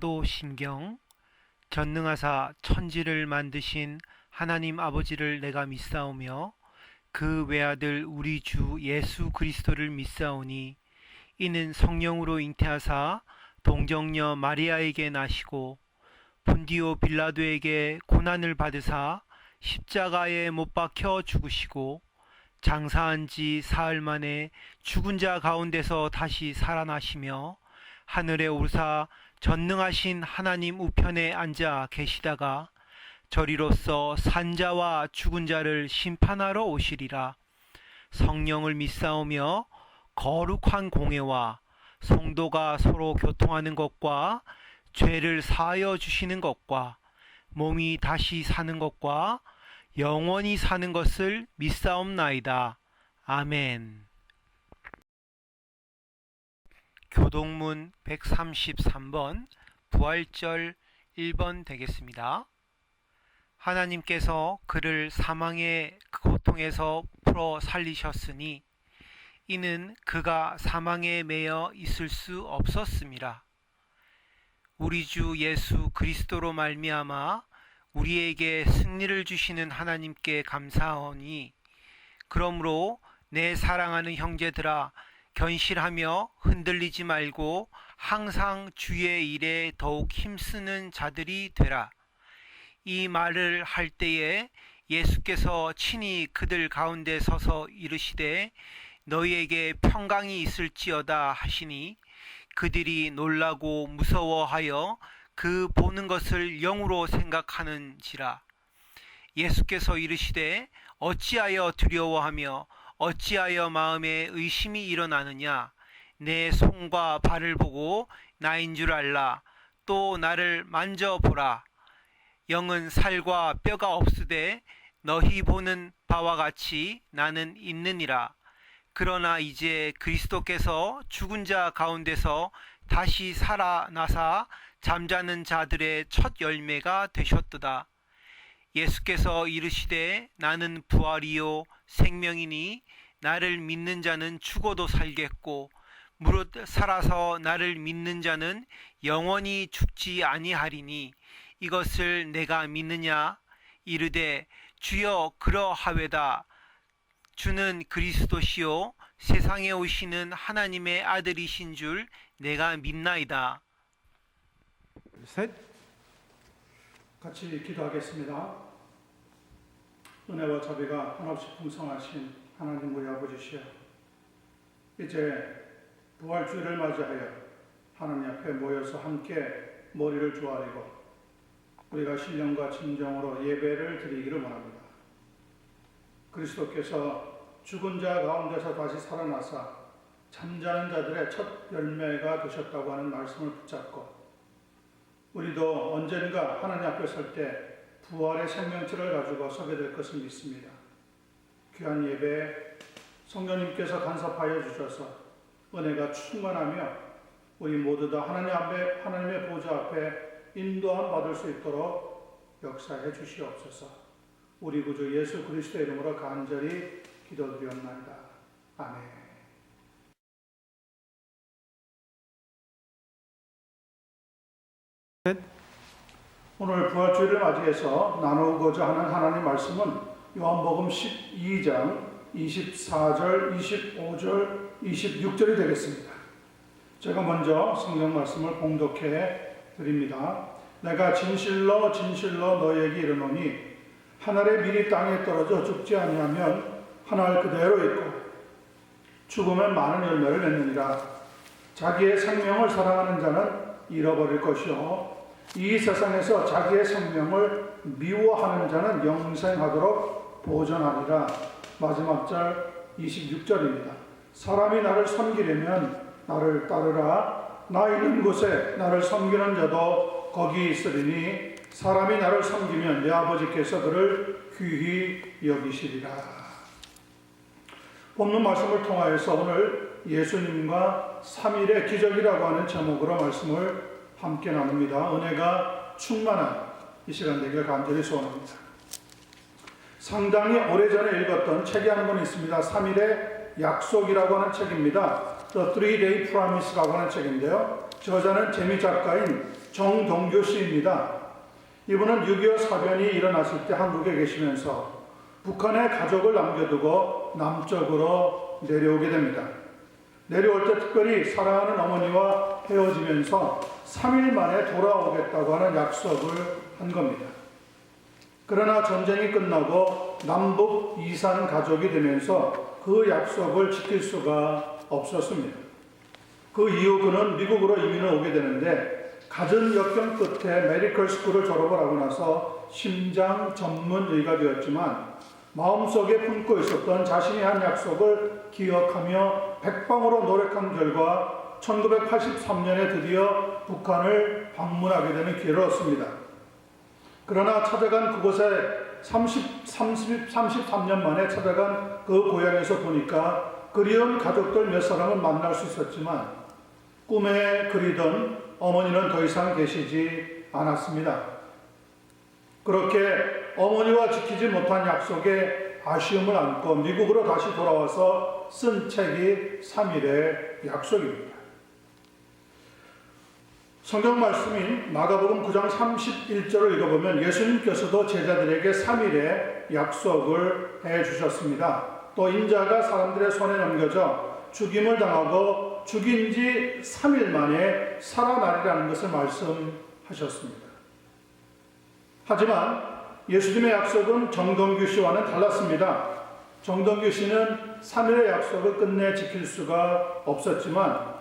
사도신경. 전능하사 천지를 만드신 하나님 아버지를 내가 믿사오며 그 외아들 우리 주 예수 그리스도를 믿사오니 이는 성령으로 잉태하사 동정녀 마리아에게 나시고 본디오 빌라도에게 고난을 받으사 십자가에 못 박혀 죽으시고 장사한 지 사흘 만에 죽은 자 가운데서 다시 살아나시며 하늘에 오르사 전능하신 하나님 우편에 앉아 계시다가 저리로서 산자와 죽은 자를 심판하러 오시리라. 성령을 믿사오며 거룩한 공회와 성도가 서로 교통하는 것과 죄를 사하여 주시는 것과 몸이 다시 사는 것과 영원히 사는 것을 믿사옵나이다. 아멘. 교동문 133번 부활절 1번 되겠습니다. 하나님께서 그를 사망의 고통에서 풀어 살리셨으니 이는 그가 사망에 매여 있을 수 없었음이라. 우리 주 예수 그리스도로 말미암아 우리에게 승리를 주시는 하나님께 감사하오니 그러므로 내 사랑하는 형제들아 견실하며 흔들리지 말고 항상 주의 일에 더욱 힘쓰는 자들이 되라. 이 말을 할 때에 예수께서 친히 그들 가운데 서서 이르시되 너희에게 평강이 있을지어다 하시니 그들이 놀라고 무서워하여 그 보는 것을 영으로 생각하는지라. 예수께서 이르시되 어찌하여 두려워하며 어찌하여 마음에 의심이 일어나느냐. 내 손과 발을 보고 나인 줄 알라. 또 나를 만져보라. 영은 살과 뼈가 없으되 너희 보는 바와 같이 나는 있느니라. 그러나 이제 그리스도께서 죽은 자 가운데서 다시 살아나사 잠자는 자들의 첫 열매가 되셨도다. 예수께서 이르시되 나는 부활이요 생명이니 나를 믿는 자는 죽어도 살겠고 무릇 살아서 나를 믿는 자는 영원히 죽지 아니하리니 이것을 내가 믿느냐. 이르되 주여 그러하외다. 주는 그리스도시요 세상에 오시는 하나님의 아들이신 줄 내가 믿나이다. 셋. 같이 기도하겠습니다. 은혜와 자비가 한없이 풍성하신 하나님 우리 아버지시여, 이제 부활주일을 맞이하여 하나님 앞에 모여서 함께 머리를 조아리고 우리가 신령과 진정으로 예배를 드리기를 원합니다. 그리스도께서 죽은 자 가운데서 다시 살아나사 잠자는 자들의 첫 열매가 되셨다고 하는 말씀을 붙잡고 우리도 언젠가 하나님 앞에 설 때 부활의 생명체를 가지고 서게 될 것을 믿습니다. 귀한 예배에 성령님께서 간섭하여 주셔서 은혜가 충만하며 우리 모두 다 하나님의 보좌 앞에 인도함 받을 수 있도록 역사해 주시옵소서. 우리 구주 예수 그리스도의 이름으로 간절히 기도드리옵나이다. 아멘. 오늘 부활주일을 맞이해서 나누고자 하는 하나님 말씀은 요한복음 12장 24절, 25절, 26절이 되겠습니다. 제가 먼저 성경 말씀을 봉독해 드립니다. 내가 진실로 진실로 너희에게 이르노니 한 알의 밀이 땅에 떨어져 죽지 아니하면 한 알 그대로 있고 죽으면 많은 열매를 맺느니라. 자기의 생명을 사랑하는 자는 잃어버릴 것이요 이 세상에서 자기의 생명을 미워하는 자는 영생하도록 보존하리라. 마지막 절 26절입니다. 사람이 나를 섬기려면 나를 따르라. 나 있는 곳에 나를 섬기는 자도 거기 있으리니 사람이 나를 섬기면 내 아버지께서 그를 귀히 여기시리라. 본문 말씀을 통하여서 오늘 예수님과 3일의 기적이라고 하는 제목으로 말씀을 함께 나눕니다. 은혜가 충만한 이 시간 되기를 간절히 소원합니다. 상당히 오래전에 읽었던 책이 한 권 있습니다. 3일의 약속이라고 하는 책입니다. The 3-Day Promise라고 하는 책인데요. 저자는 재미작가인 정동규 씨입니다. 이분은 6.25 사변이 일어났을 때 한국에 계시면서 북한에 가족을 남겨두고 남쪽으로 내려오게 됩니다. 내려올 때 특별히 사랑하는 어머니와 헤어지면서 3일 만에 돌아오겠다고 하는 약속을 한 겁니다. 그러나 전쟁이 끝나고 남북 이산 가족이 되면서 그 약속을 지킬 수가 없었습니다. 그 이후 그는 미국으로 이민을 오게 되는데 갖은 역경 끝에 메디컬 스쿨을 졸업을 하고 나서 심장 전문의가 되었지만 마음속에 품고 있었던 자신의 한 약속을 기억하며 백방으로 노력한 결과 1983년에 드디어 북한을 방문하게 되는 기회를 얻습니다. 그러나 찾아간 그곳에 33년 만에 찾아간 그 고향에서 보니까 그리운 가족들 몇 사람은 만날 수 있었지만 꿈에 그리던 어머니는 더 이상 계시지 않았습니다. 그렇게 어머니와 지키지 못한 약속에 아쉬움을 안고 미국으로 다시 돌아와서 쓴 책이 3일의 약속입니다. 성경 말씀인 마가복음 9장 31절을 읽어보면 예수님께서도 제자들에게 3일의 약속을 해주셨습니다. 또 인자가 사람들의 손에 넘겨져 죽임을 당하고 죽인 지 3일 만에 살아나리라는 것을 말씀하셨습니다. 하지만 예수님의 약속은 정동규 씨와는 달랐습니다. 정동규 씨는 3일의 약속을 끝내 지킬 수가 없었지만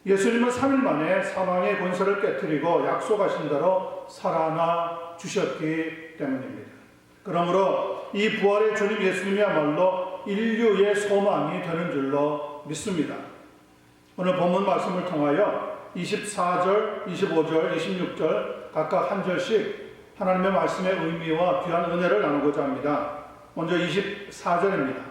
예수님은 3일 만에 사망의 권세를 깨뜨리고 약속하신 대로 살아나 주셨기 때문입니다. 그러므로 이 부활의 주님 예수님이야말로 인류의 소망이 되는 줄로 믿습니다. 오늘 본문 말씀을 통하여 24절, 25절, 26절 각각 한 절씩 하나님의 말씀의 의미와 귀한 은혜를 나누고자 합니다. 먼저 24절입니다.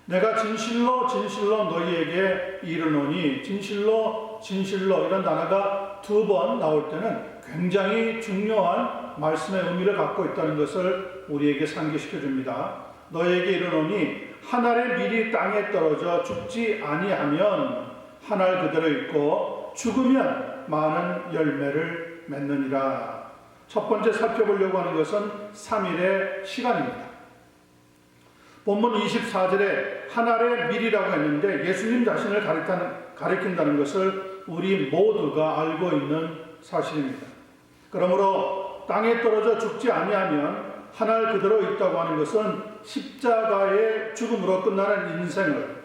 내가 진실로 진실로 너희에게 이르노니, 진실로 진실로 이런 단어가 2번 나올 때는 굉장히 중요한 말씀의 의미를 갖고 있다는 것을 우리에게 상기시켜 줍니다. 너희에게 이르노니 한 알의 밀이 땅에 떨어져 죽지 아니하면 한 알 그대로 있고 죽으면 많은 열매를 맺느니라. 첫 번째 살펴보려고 하는 것은 3일의 시간입니다. 본문 24절에 한 알의 밀이라고 했는데 예수님 자신을 가리킨다는 것을 우리 모두가 알고 있는 사실입니다. 그러므로 땅에 떨어져 죽지 아니하면 한 알 그대로 있다고 하는 것은 십자가의 죽음으로 끝나는 인생을,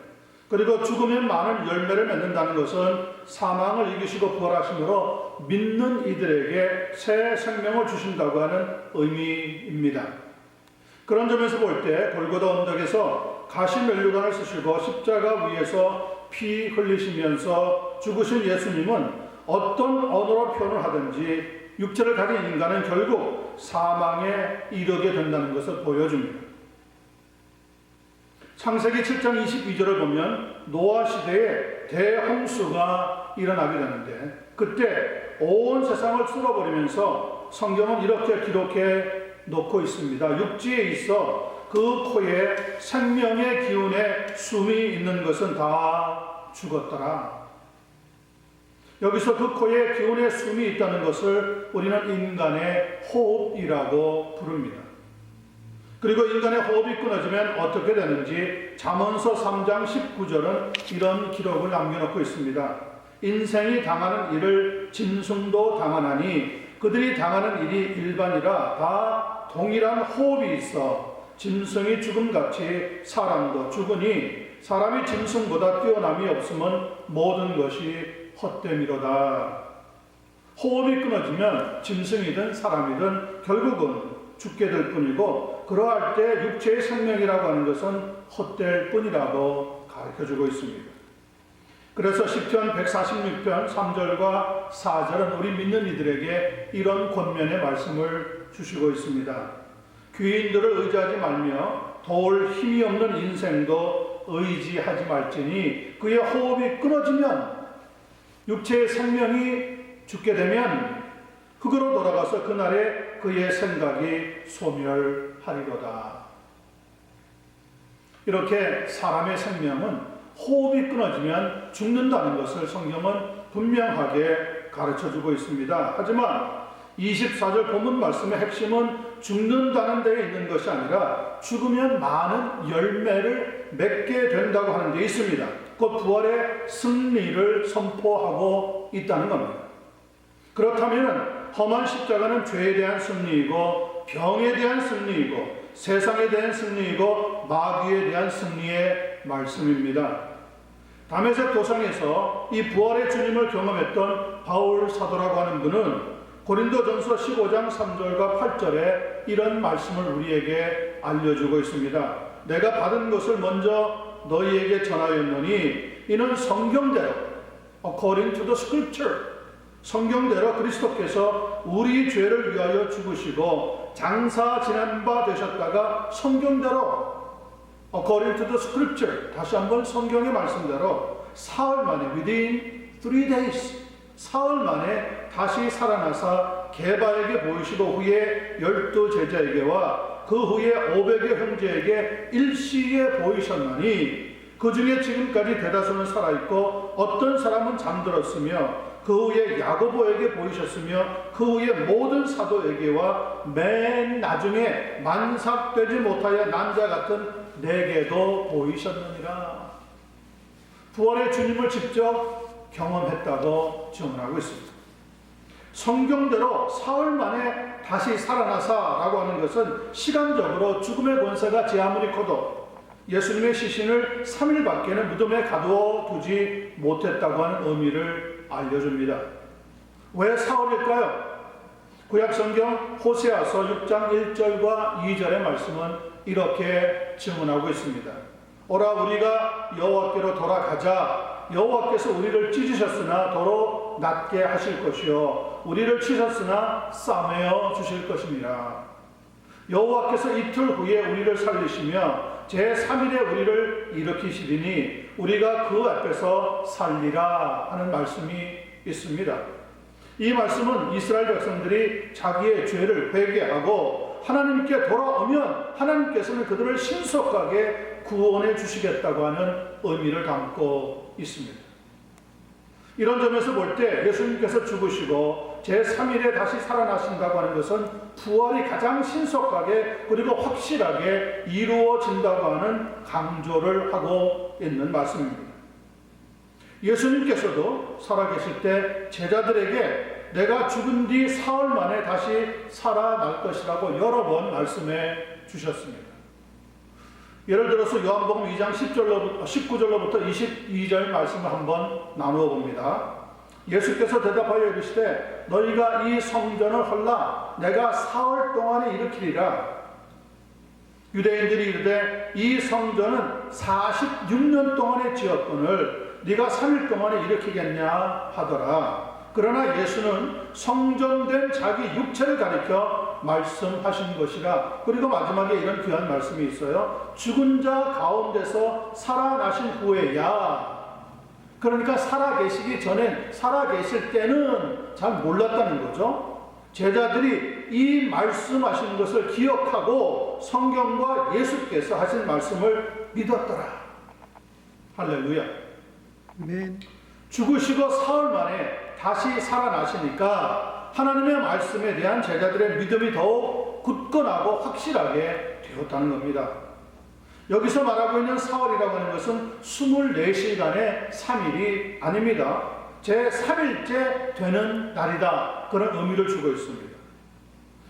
그리고 죽으면 많은 열매를 맺는다는 것은 사망을 이기시고 부활하심으로 믿는 이들에게 새 생명을 주신다고 하는 의미입니다. 그런 점에서 볼 때 골고다 언덕에서 가시면류관을 쓰시고 십자가 위에서 피 흘리시면서 죽으신 예수님은 어떤 언어로 표현을 하든지 육체를 가진 인간은 결국 사망에 이르게 된다는 것을 보여줍니다. 창세기 7장 22절을 보면 노아 시대에 대홍수가 일어나게 되는데 그때 온 세상을 쓸어버리면서 성경은 이렇게 기록해 놓고 있습니다. 육지에 있어 그 코에 생명의 기운에 숨이 있는 것은 다 죽었더라. 여기서 그 코에 기운의 숨이 있다는 것을 우리는 인간의 호흡이라고 부릅니다. 그리고 인간의 호흡이 끊어지면 어떻게 되는지 잠언서 3장 19절은 이런 기록을 남겨놓고 있습니다. 인생이 당하는 일을 짐승도 당하나니 그들이 당하는 일이 일반이라 다 동일한 호흡이 있어 짐승이 죽음같이 사람도 죽으니 사람이 짐승보다 뛰어남이 없으면 모든 것이 헛됨이로다. 호흡이 끊어지면 짐승이든 사람이든 결국은 죽게 될 뿐이고, 그러할 때 육체의 생명이라고 하는 것은 헛될 뿐이라고 가르쳐주고 있습니다. 그래서 시편 146편 3절과 4절은 우리 믿는 이들에게 이런 권면의 말씀을 주시고 있습니다. 귀인들을 의지하지 말며 도울 힘이 없는 인생도 의지하지 말지니 그의 호흡이 끊어지면, 육체의 생명이 죽게 되면 흙으로 돌아가서 그날에 그의 생각이 소멸하리로다. 이렇게 사람의 생명은 호흡이 끊어지면 죽는다는 것을 성경은 분명하게 가르쳐주고 있습니다. 하지만 24절 본문 말씀의 핵심은 죽는다는 데에 있는 것이 아니라 죽으면 많은 열매를 맺게 된다고 하는 데 있습니다. 곧 부활의 승리를 선포하고 있다는 겁니다. 그렇다면 험한 십자가는 죄에 대한 승리이고 병에 대한 승리이고 세상에 대한 승리이고 마귀에 대한 승리의 말씀입니다. 다메섹 도상에서 이 부활의 주님을 경험했던 바울 사도라고 하는 분은 고린도전서 15장 3절과 8절에 이런 말씀을 우리에게 알려주고 있습니다. 내가 받은 것을 먼저 너희에게 전하였노니 이는 성경대로 according to the scripture, 성경대로 그리스도께서 우리 죄를 위하여 죽으시고 장사 지난 바 되셨다가 성경대로 according to the scripture, 다시 한번 성경의 말씀대로 사흘 만에 within 3 days, 사흘 만에 다시 살아나사 게바에게 보이시고 후에 12 제자에게와 그 후에 500의 형제에게 일시에 보이셨나니 그 중에 지금까지 대다수는 살아있고 어떤 사람은 잠들었으며 그 후에 야고보에게 보이셨으며 그 후에 모든 사도에게와 맨 나중에 만삭되지 못하여 난자 같은 내게도 보이셨느니라. 부활의 주님을 직접 경험했다고 증언하고 있습니다. 성경대로 사흘 만에 다시 살아나사라고 하는 것은 시간적으로 죽음의 권세가 제 아무리 커도 예수님의 시신을 3일밖에는 무덤에 가두어 두지 못했다고 하는 의미를 알려줍니다. 왜 사흘일까요? 구약성경 호세아서 6장 1절과 2절의 말씀은 이렇게 증언하고 있습니다. 오라 우리가 여호와께로 돌아가자. 여호와께서 우리를 찢으셨으나 도로 낫게 하실 것이요 우리를 치셨으나 싸매어 주실 것입니다. 여호와께서 이틀 후에 우리를 살리시며 제3일에 우리를 일으키시리니 우리가 그 앞에서 살리라 하는 말씀이 있습니다. 이 말씀은 이스라엘 백성들이 자기의 죄를 회개하고 하나님께 돌아오면 하나님께서는 그들을 신속하게 구원해 주시겠다고 하는 의미를 담고 있습니다. 이런 점에서 볼 때 예수님께서 죽으시고 제3일에 다시 살아나신다고 하는 것은 부활이 가장 신속하게 그리고 확실하게 이루어진다고 하는 강조를 하고 있는 말씀입니다. 예수님께서도 살아계실 때 제자들에게 내가 죽은 뒤 사흘 만에 다시 살아날 것이라고 여러 번 말씀해 주셨습니다. 예를 들어서 요한복음 2장 19절로부터 22절 말씀을 한번 나누어 봅니다. 예수께서 대답하여 이르시되 너희가 이 성전을 헐라 내가 사흘 동안에 일으키리라. 유대인들이 이르되 이 성전은 46년 동안에 지었거늘 네가 3일 동안에 일으키겠냐 하더라. 그러나 예수는 성전된 자기 육체를 가리켜 말씀하신 것이라. 그리고 마지막에 이런 귀한 말씀이 있어요. 죽은 자 가운데서 살아나신 후에야. 그러니까 살아계시기 전엔, 살아계실 때는 잘 몰랐다는 거죠. 제자들이 이 말씀하신 것을 기억하고 성경과 예수께서 하신 말씀을 믿었더라. 할렐루야. 아멘. 죽으시고 사흘 만에 다시 살아나시니까 하나님의 말씀에 대한 제자들의 믿음이 더욱 굳건하고 확실하게 되었다는 겁니다. 여기서 말하고 있는 사흘이라고 하는 것은 24시간의 3일이 아닙니다. 제 3일째 되는 날이다. 그런 의미를 주고 있습니다.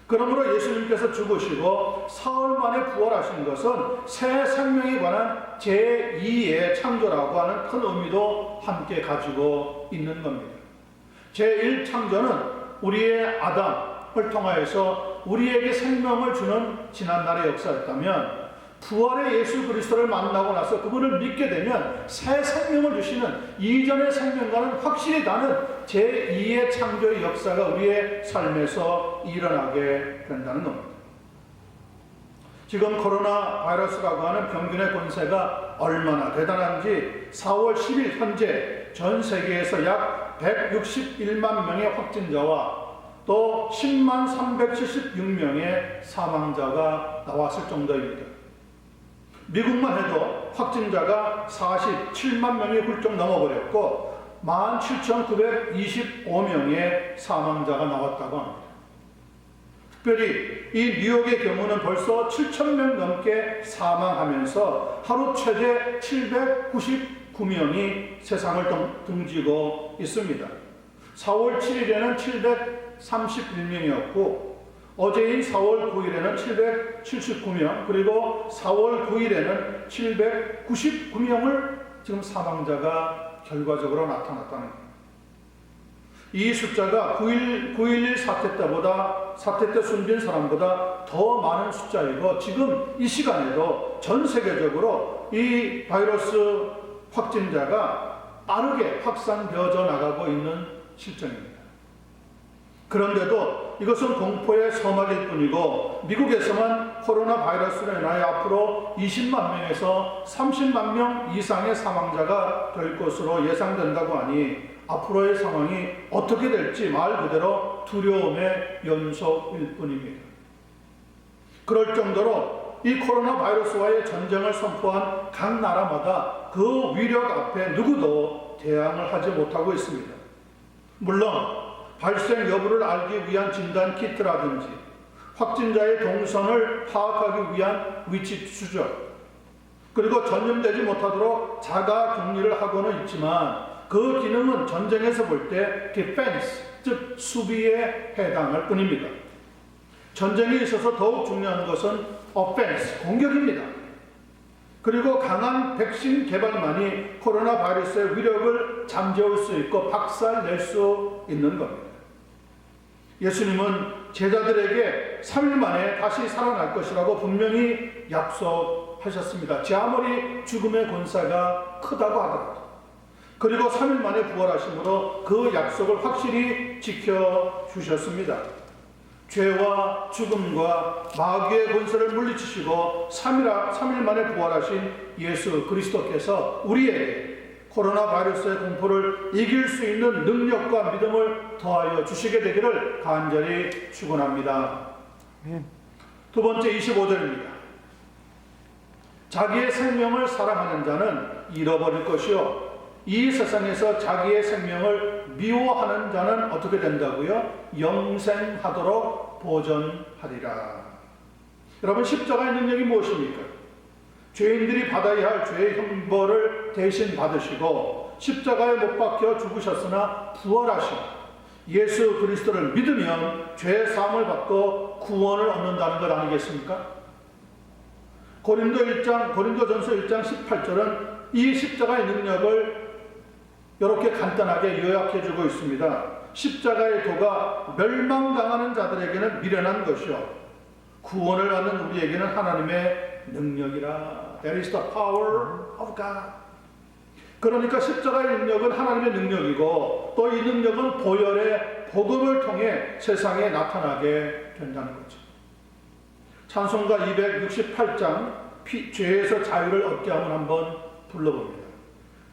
그러므로 예수님께서 죽으시고 사흘 만에 부활하신 것은 새 생명에 관한 제2의 창조라고 하는 큰 의미도 함께 가지고 있는 겁니다. 제1창조는 우리의 아담을 통하여서 우리에게 생명을 주는 지난날의 역사였다면, 부활의 예수 그리스도를 만나고 나서 그분을 믿게 되면 새 생명을 주시는 이전의 생명과는 확실히 다른 제2의 창조의 역사가 우리의 삶에서 일어나게 된다는 겁니다. 지금 코로나 바이러스라고 하는 병균의 권세가 얼마나 대단한지 4월 10일 현재 전 세계에서 약 161만 명의 확진자와 또 10만 376명의 사망자가 나왔을 정도입니다. 미국만 해도 확진자가 47만 명이 훌쩍 넘어버렸고 17,925명의 사망자가 나왔다고 합니다. 특별히 이 뉴욕의 경우는 벌써 7,000명 넘게 사망하면서 하루 최대 799명이 세상을 등지고 있습니다. 4월 7일에는 731명이었고 어제인 4월 9일에는 779명, 그리고 4월 9일에는 799명을 지금 사망자가 결과적으로 나타났다는 겁니다. 이 숫자가 9.11 사태 때 숨진 사람보다 더 많은 숫자이고, 지금 이 시간에도 전 세계적으로 이 바이러스 확진자가 빠르게 확산되어져 나가고 있는 실정입니다. 그런데도 이것은 공포의 서막일 뿐이고, 미국에서만 코로나 바이러스로 인하여 앞으로 20만 명에서 30만 명 이상의 사망자가 될 것으로 예상된다고 하니 앞으로의 상황이 어떻게 될지 말 그대로 두려움의 연속일 뿐입니다. 그럴 정도로 이 코로나 바이러스와의 전쟁을 선포한 각 나라마다 그 위력 앞에 누구도 대항을 하지 못하고 있습니다. 물론 발생 여부를 알기 위한 진단 키트라든지 확진자의 동선을 파악하기 위한 위치 추적, 그리고 전염되지 못하도록 자가 격리를 하고는 있지만 그 기능은 전쟁에서 볼 때 디펜스, 즉 수비에 해당할 뿐입니다. 전쟁에 있어서 더욱 중요한 것은 오펜스, 공격입니다. 그리고 강한 백신 개발만이 코로나 바이러스의 위력을 잠재울 수 있고 박살낼 수 있는 겁니다. 예수님은 제자들에게 3일 만에 다시 살아날 것이라고 분명히 약속하셨습니다. 제 아무리 죽음의 권세가 크다고 하더라도. 그리고 3일 만에 부활하심으로 그 약속을 확실히 지켜주셨습니다. 죄와 죽음과 마귀의 권세를 물리치시고 3일 만에 부활하신 예수 그리스도께서 우리에게 코로나 바이러스의 공포를 이길 수 있는 능력과 믿음을 더하여 주시게 되기를 간절히 축원합니다. 두 번째 25절입니다. 자기의 생명을 사랑하는 자는 잃어버릴 것이요, 이 세상에서 자기의 생명을 미워하는 자는 어떻게 된다고요? 영생하도록 보존하리라. 여러분, 십자가의 능력이 무엇입니까? 죄인들이 받아야 할 죄의 형벌을 대신 받으시고 십자가에 못 박혀 죽으셨으나 부활하신 예수 그리스도를 믿으면 죄 사함을 받고 구원을 얻는다는 것 아니겠습니까? 고린도전서 1장 18절은 이 십자가의 능력을 이렇게 간단하게 요약해주고 있습니다. 십자가의 도가 멸망당하는 자들에게는 미련한 것이요, 구원을 받는 우리에게는 하나님의 능력이라. That is the power of God. 그러니까 십자가의 능력은 하나님의 능력이고 또 이 능력은 보혈의 복음을 통해 세상에 나타나게 된다는 거죠. 찬송가 268장 죄에서 자유를 얻게 함을 한번 불러봅니다.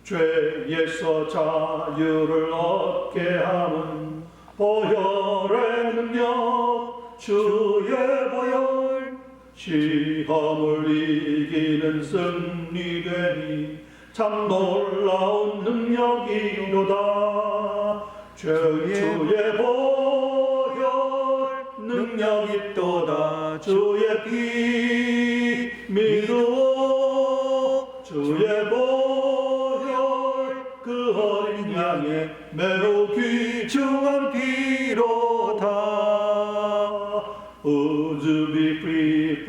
죄에서 자유를 얻게 함은 보혈의 능력, 주의 보혈, 시험을 이기는 승리되니 참 놀라운 능력이로다. 주의 보혈 능력이 또다. 주의 피 믿어. 주의 보혈 그 어린 양의 매우 귀중한 피로다.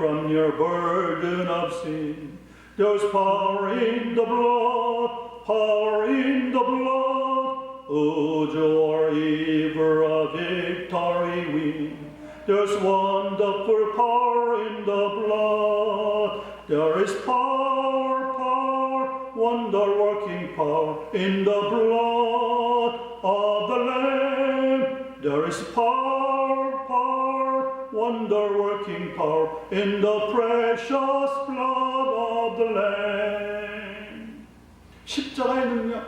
from your burden of sin. There's power in the blood, power in the blood. Would your ever a victory win? There's wonderful power in the blood. There is power, power, wonder-working power in the blood of the Lamb. There is power, power, wonder-working power in the precious blood of the Lamb. 십자가의 능력,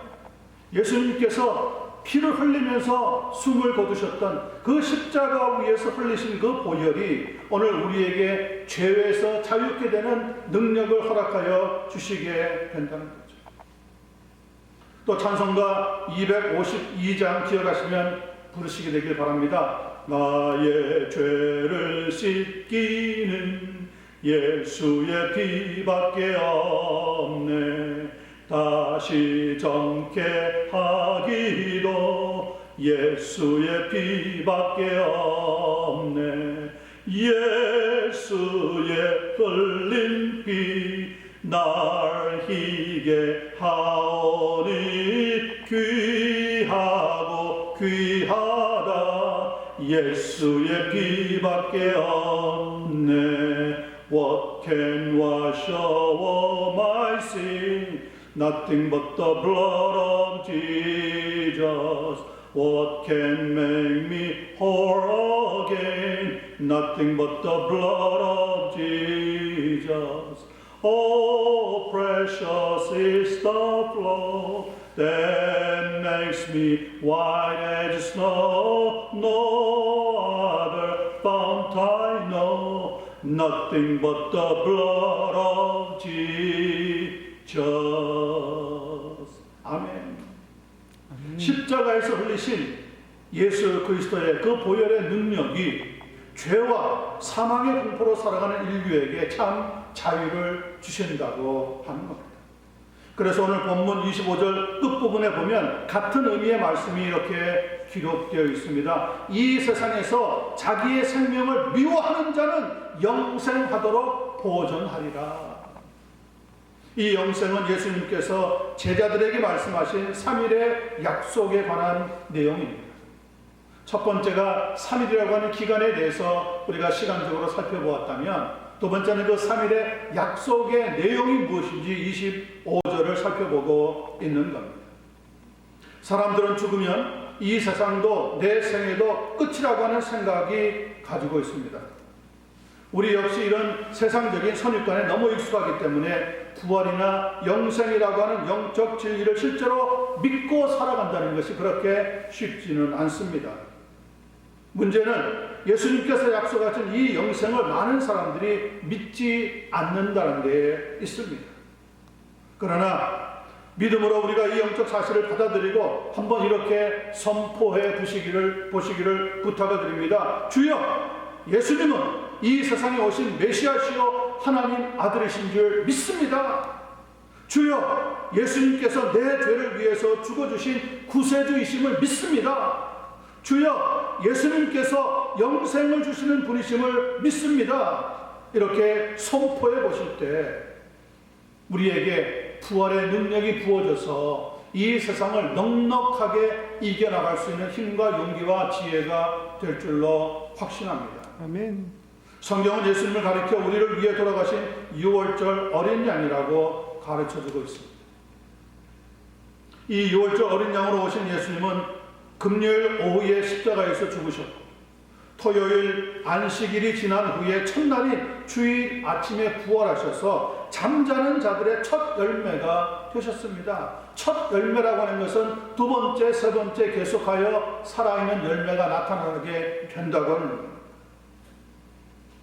예수님께서 피를 흘리면서 숨을 거두셨던 그 십자가 위에서 흘리신 그 보혈이 오늘 우리에게 죄에서 자유케 되는 능력을 허락하여 주시게 된다는 거죠. 또 찬송가 252장 기억하시면 부르시게 되길 바랍니다. 나의 죄를 씻기는 예수의 피밖에 없네. 다시 정케 하기도 예수의 피밖에 없네. 예수의 흘린 피 날 희게 하오니 귀하고 귀하다. 예수의 피밖에 없네. What can wash away my sin? Nothing but the blood of Jesus. What can make me whole again? Nothing but the blood of Jesus. Oh, precious is the flow that makes me white as snow. No other fount I know. Nothing but the blood of Jesus. 아멘. 십자가에서 흘리신 예수 그리스도의 그 보혈의 능력이 죄와 사망의 공포로 살아가는 인류에게 참 자유를 주신다고 하는 겁니다. 그래서 오늘 본문 25절 끝부분에 보면 같은 의미의 말씀이 이렇게 기록되어 있습니다. 이 세상에서 자기의 생명을 미워하는 자는 영생하도록 보존하리라. 이 영생은 예수님께서 제자들에게 말씀하신 3일의 약속에 관한 내용입니다. 첫 번째가 3일이라고 하는 기간에 대해서 우리가 시간적으로 살펴보았다면, 두 번째는 그 3일의 약속의 내용이 무엇인지 25절을 살펴보고 있는 겁니다. 사람들은 죽으면 이 세상도 내 생애도 끝이라고 하는 생각이 가지고 있습니다. 우리 역시 이런 세상적인 선입관에 너무 익숙하기 때문에 부활이나 영생이라고 하는 영적 진리를 실제로 믿고 살아간다는 것이 그렇게 쉽지는 않습니다. 문제는 예수님께서 약속하신 이 영생을 많은 사람들이 믿지 않는다는 데에 있습니다. 그러나 믿음으로 우리가 이 영적 사실을 받아들이고 한번 이렇게 선포해 보시기를 부탁을 드립니다. 주여, 예수님은 이 세상에 오신 메시아시요 하나님 아들이신 줄 믿습니다. 주여, 예수님께서 내 죄를 위해서 죽어주신 구세주이심을 믿습니다. 주여, 예수님께서 영생을 주시는 분이심을 믿습니다. 이렇게 선포해 보실 때 우리에게 부활의 능력이 부어져서 이 세상을 넉넉하게 이겨나갈 수 있는 힘과 용기와 지혜가 될 줄로 확신합니다. 아멘. 성경은 예수님을 가리켜 우리를 위해 돌아가신 6월절 어린 양이라고 가르쳐주고 있습니다. 이 6월절 어린 양으로 오신 예수님은 금요일 오후에 십자가에서 죽으셨고, 토요일 안식일이 지난 후에 첫날인 주일 아침에 부활하셔서 잠자는 자들의 첫 열매가 되셨습니다. 첫 열매라고 하는 것은 두 번째, 세 번째 계속하여 살아있는 열매가 나타나게 된다고 하는 겁니다.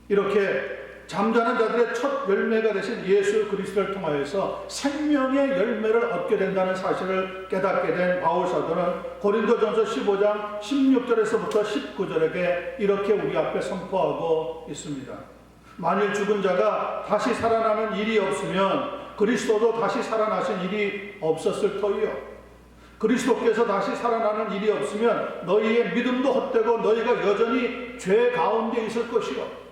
이렇게 잠자는 자들의 첫 열매가 되신 예수 그리스도를 통하여서 생명의 열매를 얻게 된다는 사실을 깨닫게 된 바울 사도는 고린도전서 15장 16절에서부터 19절에게 이렇게 우리 앞에 선포하고 있습니다. 만일 죽은 자가 다시 살아나는 일이 없으면 그리스도도 다시 살아나신 일이 없었을 터이요. 그리스도께서 다시 살아나는 일이 없으면 너희의 믿음도 헛되고 너희가 여전히 죄 가운데 있을 것이요.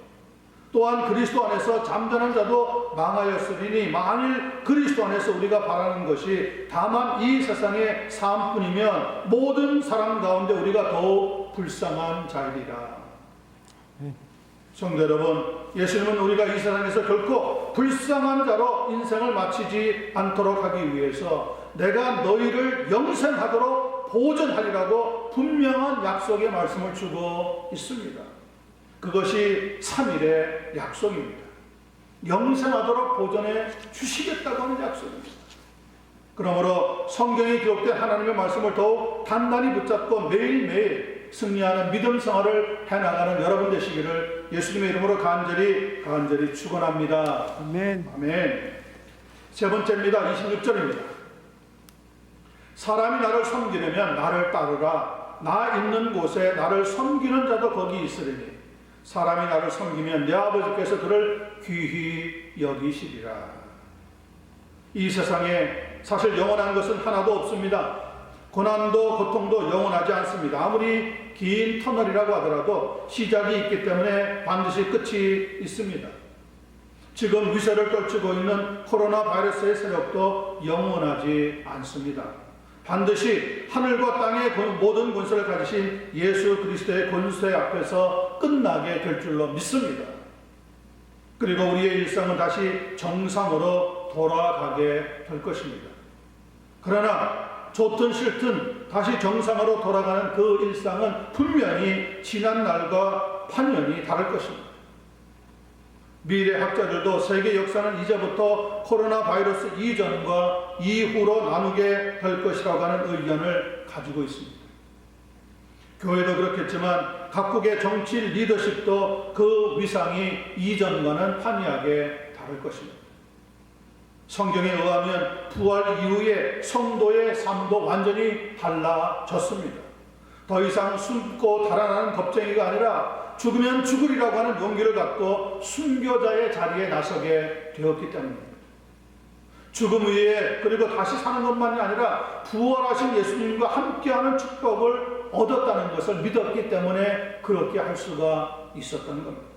또한 그리스도 안에서 잠자는 자도 망하였으리니 만일 그리스도 안에서 우리가 바라는 것이 다만 이 세상의 삶뿐이면 모든 사람 가운데 우리가 더욱 불쌍한 자이리라. 성도 여러분, 예수님은 우리가 이 세상에서 결코 불쌍한 자로 인생을 마치지 않도록 하기 위해서 내가 너희를 영생하도록 보존하리라고 분명한 약속의 말씀을 주고 있습니다. 그것이 3일의 약속입니다. 영생하도록 보존해 주시겠다고 하는 약속입니다. 그러므로 성경에 기록된 하나님의 말씀을 더욱 단단히 붙잡고 매일매일 승리하는 믿음 생활을 해나가는 여러분 되시기를 예수님의 이름으로 간절히 축원합니다. 아멘. 아멘. 세 번째입니다. 26절입니다. 사람이 나를 섬기려면 나를 따르라. 나 있는 곳에 나를 섬기는 자도 거기 있으리니 사람이 나를 섬기면 내 아버지께서 그를 귀히 여기시리라. 이 세상에 사실 영원한 것은 하나도 없습니다. 고난도 고통도 영원하지 않습니다. 아무리 긴 터널이라고 하더라도 시작이 있기 때문에 반드시 끝이 있습니다. 지금 위세를 떨치고 있는 코로나 바이러스의 세력도 영원하지 않습니다. 반드시 하늘과 땅의 모든 권세를 가지신 예수 그리스도의 권세 앞에서 끝나게 될 줄로 믿습니다. 그리고 우리의 일상은 다시 정상으로 돌아가게 될 것입니다. 그러나 좋든 싫든 다시 정상으로 돌아가는 그 일상은 분명히 지난 날과 판연이 다를 것입니다. 미래학자들도 세계 역사는 이제부터 코로나 바이러스 이전과 이후로 나누게 될 것이라고 하는 의견을 가지고 있습니다. 교회도 그렇겠지만 각국의 정치 리더십도 그 위상이 이전과는 판이하게 다를 것입니다. 성경에 의하면 부활 이후에 성도의 삶도 완전히 달라졌습니다. 더 이상 숨고 달아나는 겁쟁이가 아니라 죽으면 죽으리라고 하는 용기를 갖고 순교자의 자리에 나서게 되었기 때문입니다. 죽음 위에 그리고 다시 사는 것만이 아니라 부활하신 예수님과 함께하는 축복을 얻었다는 것을 믿었기 때문에 그렇게 할 수가 있었던 겁니다.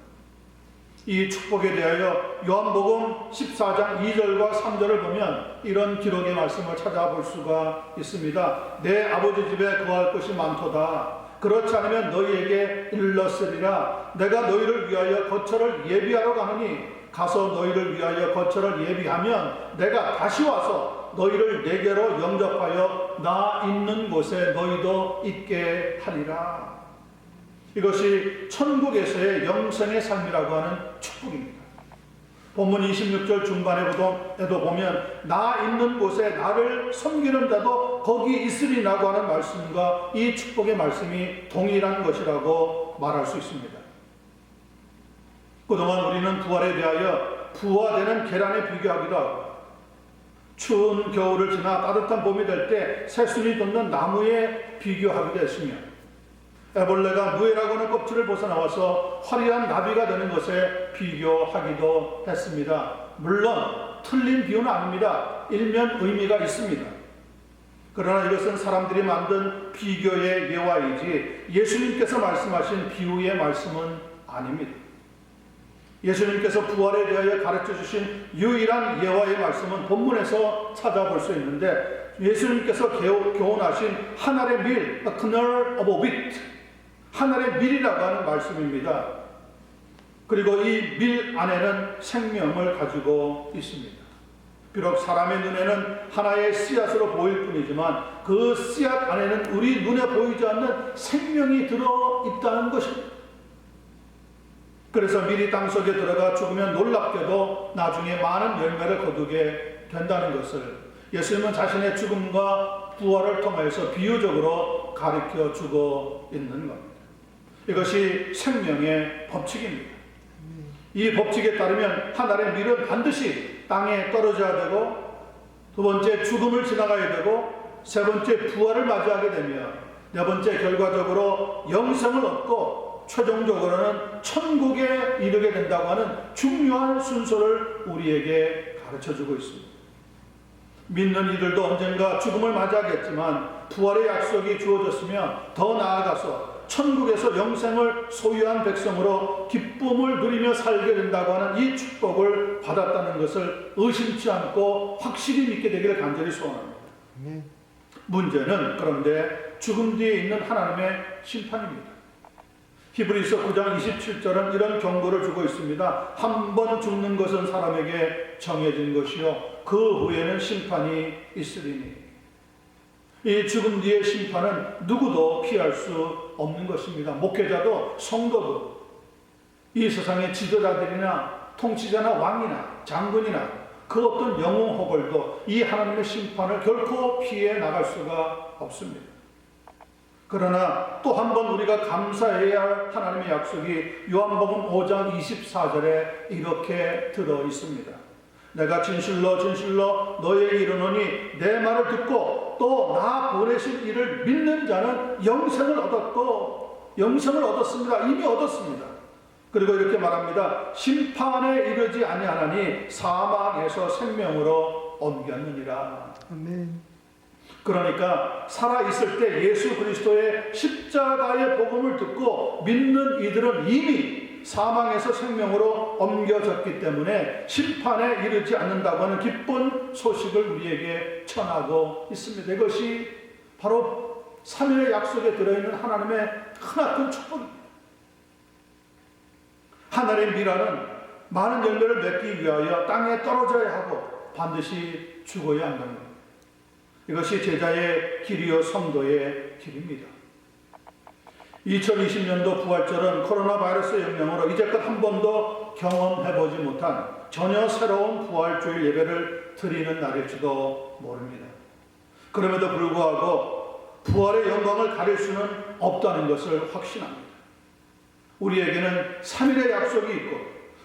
이 축복에 대하여 요한복음 14장 2절과 3절을 보면 이런 기록의 말씀을 찾아볼 수가 있습니다. 내 아버지 집에 거할 것이 많도다. 그렇지 않으면 너희에게 일렀으리라. 내가 너희를 위하여 거처를 예비하러 가느니 가서 너희를 위하여 거처를 예비하면 내가 다시 와서 너희를 내게로 영접하여 나 있는 곳에 너희도 있게 하리라. 이것이 천국에서의 영생의 삶이라고 하는 축복입니다. 본문 26절 중반에도 보면 나 있는 곳에 나를 섬기는 자도 거기 있으리라고 하는 말씀과 이 축복의 말씀이 동일한 것이라고 말할 수 있습니다. 그동안 우리는 부활에 대하여 부화되는 계란에 비교하기도 하고 추운 겨울을 지나 따뜻한 봄이 될 때 새순이 돋는 나무에 비교하기도 했으며 애벌레가 누에라고 하는 껍질을 벗어나와서 화려한 나비가 되는 것에 비교하기도 했습니다. 물론 틀린 비유는 아닙니다. 일면 의미가 있습니다. 그러나 이것은 사람들이 만든 비교의 예화이지 예수님께서 말씀하신 비유의 말씀은 아닙니다. 예수님께서 부활에 대하여 가르쳐 주신 유일한 예화의 말씀은 본문에서 찾아볼 수 있는데 예수님께서 교훈하신 한 알의 밀, a kernel of wheat, 한 알의 밀이라고 하는 말씀입니다. 그리고 이 밀 안에는 생명을 가지고 있습니다. 비록 사람의 눈에는 하나의 씨앗으로 보일 뿐이지만 그 씨앗 안에는 우리 눈에 보이지 않는 생명이 들어있다는 것입니다. 그래서 밀이 땅속에 들어가 죽으면 놀랍게도 나중에 많은 열매를 거두게 된다는 것을 예수님은 자신의 죽음과 부활을 통해서 비유적으로 가르쳐 주고 있는 겁니다. 이것이 생명의 법칙입니다. 이 법칙에 따르면 한 알의 밀은 반드시 땅에 떨어져야 되고 두 번째 죽음을 지나가야 되고 세 번째 부활을 맞이하게 되며 네 번째 결과적으로 영생을 얻고 최종적으로는 천국에 이르게 된다고 하는 중요한 순서를 우리에게 가르쳐주고 있습니다. 믿는 이들도 언젠가 죽음을 맞이하겠지만 부활의 약속이 주어졌으며 더 나아가서 천국에서 영생을 소유한 백성으로 기쁨을 누리며 살게 된다고 하는 이 축복을 받았다는 것을 의심치 않고 확실히 믿게 되기를 간절히 소원합니다. 문제는 그런데 죽음 뒤에 있는 하나님의 심판입니다. 히브리서 9장 27절은 이런 경고를 주고 있습니다. 한 번 죽는 것은 사람에게 정해진 것이요 그 후에는 심판이 있으리니. 이 죽음 뒤의 심판은 누구도 피할 수 없는 것입니다. 목회자도 성도도 이 세상의 지도자들이나 통치자나 왕이나 장군이나 그 어떤 영웅 호걸도 이 하나님의 심판을 결코 피해 나갈 수가 없습니다. 그러나 또 한 번 우리가 감사해야 할 하나님의 약속이 요한복음 5장 24절에 이렇게 들어 있습니다. 내가 진실로 진실로 너에게 이르노니 내 말을 듣고 또 나 보내신 이를 믿는 자는 영생을 얻었고 영생을 얻었습니다. 이미 얻었습니다. 그리고 이렇게 말합니다. 심판에 이르지 아니하나니 사망에서 생명으로 옮겼느니라. 아멘. 그러니까 살아있을 때 예수 그리스도의 십자가의 복음을 듣고 믿는 이들은 이미 사망에서 생명으로 옮겨졌기 때문에 심판에 이르지 않는다고 하는 기쁜 소식을 우리에게 전하고 있습니다. 이것이 바로 3일의 약속에 들어있는 하나님의 크나큰 축복입니다. 하늘의 미라는 많은 열매를 맺기 위하여 땅에 떨어져야 하고 반드시 죽어야 한답니다. 이것이 제자의 길이요 성도의 길입니다. 2020년도 부활절은 코로나 바이러스 영향으로 이제껏 한 번도 경험해보지 못한 전혀 새로운 부활주일 예배를 드리는 날일지도 모릅니다. 그럼에도 불구하고 부활의 영광을 가릴 수는 없다는 것을 확신합니다. 우리에게는 3일의 약속이 있고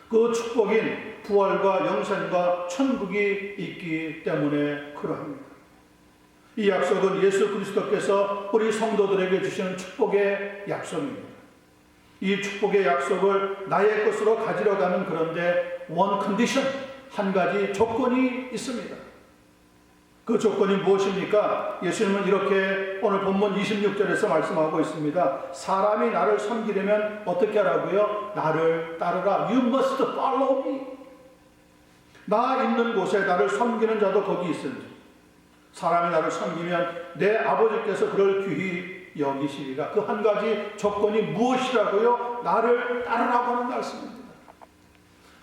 그 축복인 부활과 영생과 천국이 있기 때문에 그러합니다. 이 약속은 예수 그리스도께서 우리 성도들에게 주시는 축복의 약속입니다. 이 축복의 약속을 나의 것으로 가지러 가는 그런데 one condition, 한 가지 조건이 있습니다. 그 조건이 무엇입니까? 예수님은 이렇게 오늘 본문 26절에서 말씀하고 있습니다. 사람이 나를 섬기려면 어떻게 하라고요? 나를 따르라. You must follow me. 나 있는 곳에 나를 섬기는 자도 거기 있으니 사람이 나를 섬기면 내 아버지께서 그를 귀히 여기시리라. 그 한 가지 조건이 무엇이라고요? 나를 따르라고 하는 말씀입니다.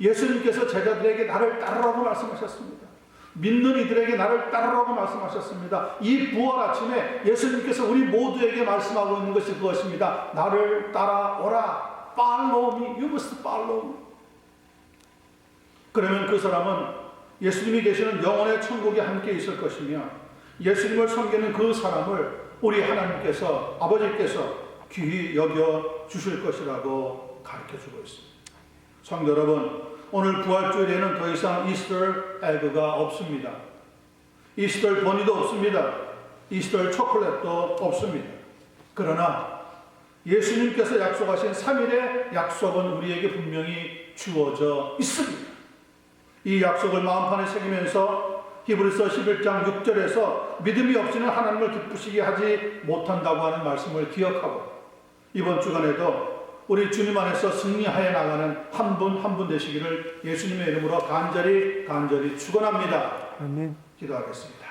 예수님께서 제자들에게 나를 따르라고 말씀하셨습니다. 믿는 이들에게 나를 따르라고 말씀하셨습니다. 이 부활 아침에 예수님께서 우리 모두에게 말씀하고 있는 것이 그것입니다. 나를 따라오라. Follow me. You must follow me. 그러면 그 사람은 예수님이 계시는 영원의 천국에 함께 있을 것이며 예수님을 섬기는 그 사람을 우리 하나님께서 아버지께서 귀히 여겨 주실 것이라고 가르쳐주고 있습니다. 성도 여러분, 오늘 부활주일에는 더 이상 이스터 에그가 없습니다. 이스터 버니도 없습니다. 이스터 초콜릿도 없습니다. 그러나 예수님께서 약속하신 3일의 약속은 우리에게 분명히 주어져 있습니다. 이 약속을 마음판에 새기면서 히브리서 11장 6절에서 믿음이 없이는 하나님을 기쁘시게 하지 못한다고 하는 말씀을 기억하고 이번 주간에도 우리 주님 안에서 승리하여 나가는 한 분 한 분 되시기를 예수님의 이름으로 간절히 축원합니다. 아멘. 기도하겠습니다.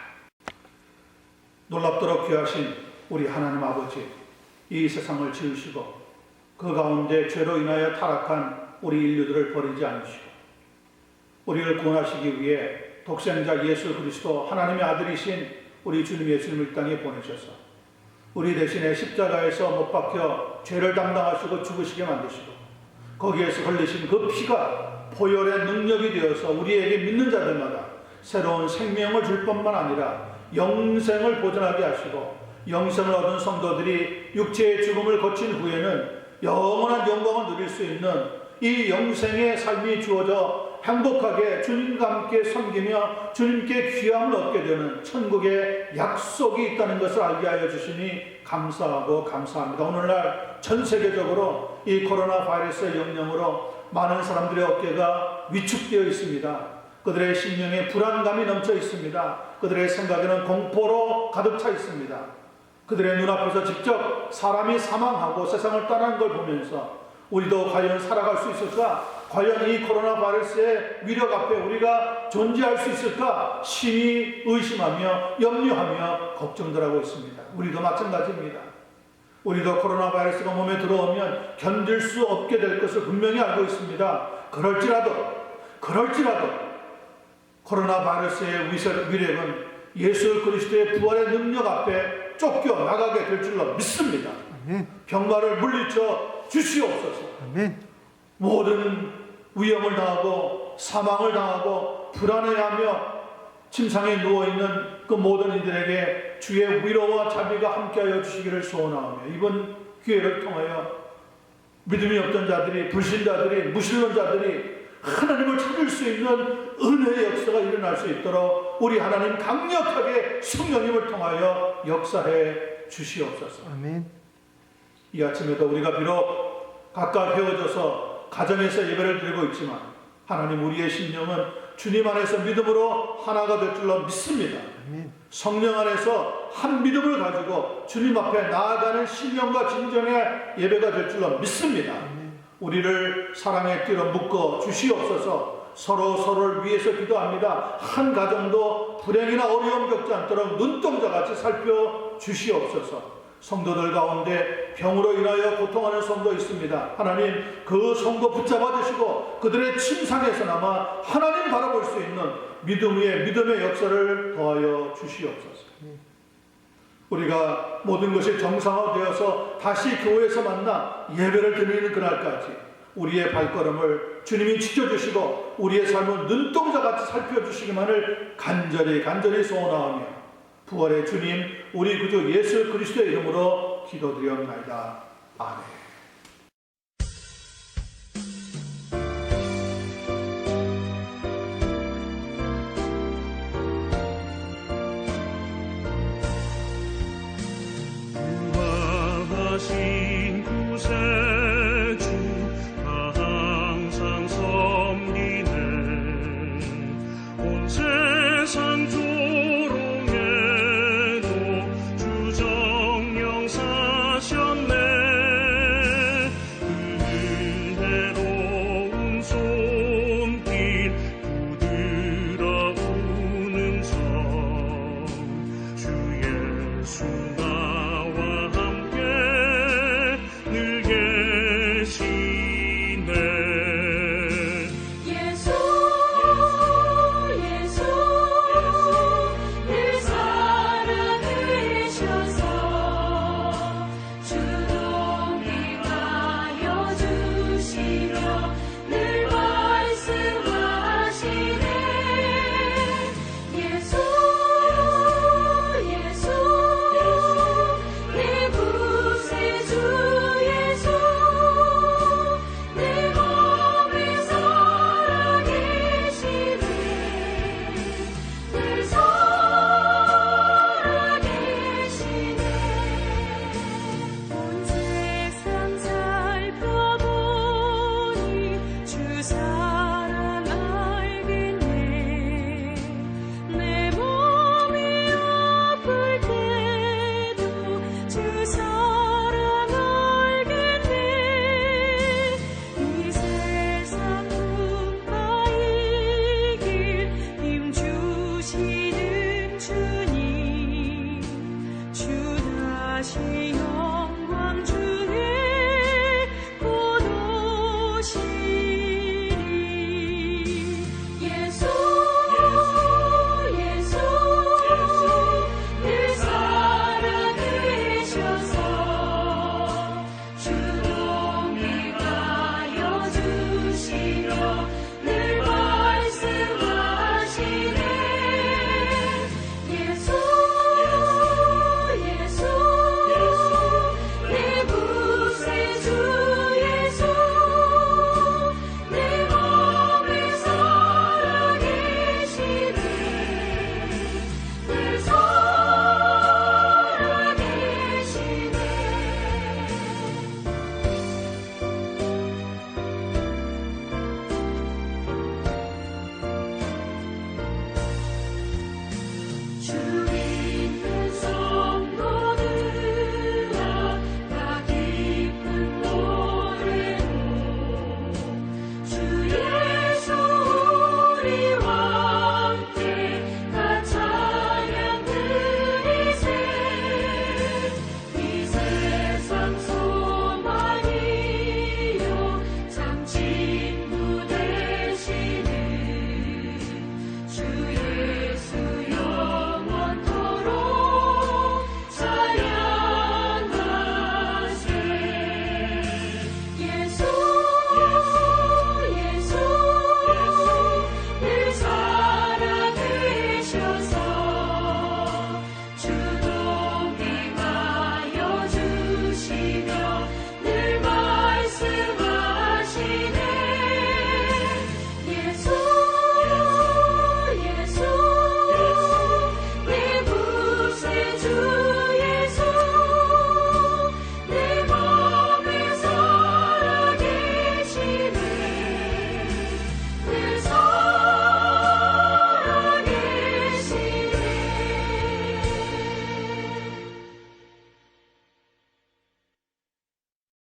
놀랍도록 귀하신 우리 하나님 아버지, 이 세상을 지으시고 그 가운데 죄로 인하여 타락한 우리 인류들을 버리지 않으시고 우리를 구원하시기 위해 독생자 예수 그리스도 하나님의 아들이신 우리 주님 예수님을 땅에 보내셔서 우리 대신에 십자가에서 못 박혀 죄를 담당하시고 죽으시게 만드시고 거기에서 흘리신 그 피가 보혈의 능력이 되어서 우리에게 믿는 자들마다 새로운 생명을 줄 뿐만 아니라 영생을 보존하게 하시고 영생을 얻은 성도들이 육체의 죽음을 거친 후에는 영원한 영광을 누릴 수 있는 이 영생의 삶이 주어져 행복하게 주님과 함께 섬기며 주님께 귀함을 얻게 되는 천국의 약속이 있다는 것을 알게 하여 주시니 감사하고 감사합니다. 오늘날 전 세계적으로 이 코로나 바이러스의 영향으로 많은 사람들의 어깨가 위축되어 있습니다. 그들의 심령에 불안감이 넘쳐 있습니다. 그들의 생각에는 공포로 가득 차 있습니다. 그들의 눈앞에서 직접 사람이 사망하고 세상을 떠나는 걸 보면서 우리도 과연 살아갈 수 있을까? 과연 이 코로나 바이러스의 위력 앞에 우리가 존재할 수 있을까? 심히 의심하며 염려하며 걱정들 하고 있습니다. 우리도 마찬가지입니다. 우리도 코로나 바이러스가 몸에 들어오면 견딜 수 없게 될 것을 분명히 알고 있습니다. 그럴지라도 코로나 바이러스의 위력은 예수 그리스도의 부활의 능력 앞에 쫓겨 나가게 될 줄로 믿습니다. 아멘. 병마를 물리쳐 주시옵소서. 아멘. 모든 위험을 당하고 사망을 당하고 불안해하며 침상에 누워있는 그 모든 이들에게 주의 위로와 자비가 함께하여 주시기를 소원하오며 이번 기회를 통하여 믿음이 없던 자들이, 불신자들이, 무신론자들이 하나님을 찾을 수 있는 은혜의 역사가 일어날 수 있도록 우리 하나님 강력하게 성령님을 통하여 역사해 주시옵소서. 아멘. 이 아침에도 우리가 비록 각각 헤어져서 가정에서 예배를 드리고 있지만 하나님 우리의 심령은 주님 안에서 믿음으로 하나가 될 줄로 믿습니다. 아멘. 성령 안에서 한 믿음을 가지고 주님 앞에 나아가는 신령과 진정의 예배가 될 줄로 믿습니다. 우리를 사랑의 띠로 묶어 주시옵소서. 서로를 위해서 기도합니다. 한 가정도 불행이나 어려움 겪지 않도록 눈동자같이 살펴 주시옵소서. 성도들 가운데 병으로 인하여 고통하는 성도 있습니다. 하나님 그 성도 붙잡아 주시고 그들의 침상에서나마 하나님 바라볼 수 있는 믿음의 역사를 더하여 주시옵소서. 우리가 모든 것이 정상화되어서 다시 교회에서 만나 예배를 드리는 그날까지 우리의 발걸음을 주님이 지켜주시고 우리의 삶을 눈동자같이 살펴주시기만을 간절히 소원하오며 부활의 주님 우리 구주 예수 그리스도의 이름으로 기도드리옵나이다. 아멘. 구하신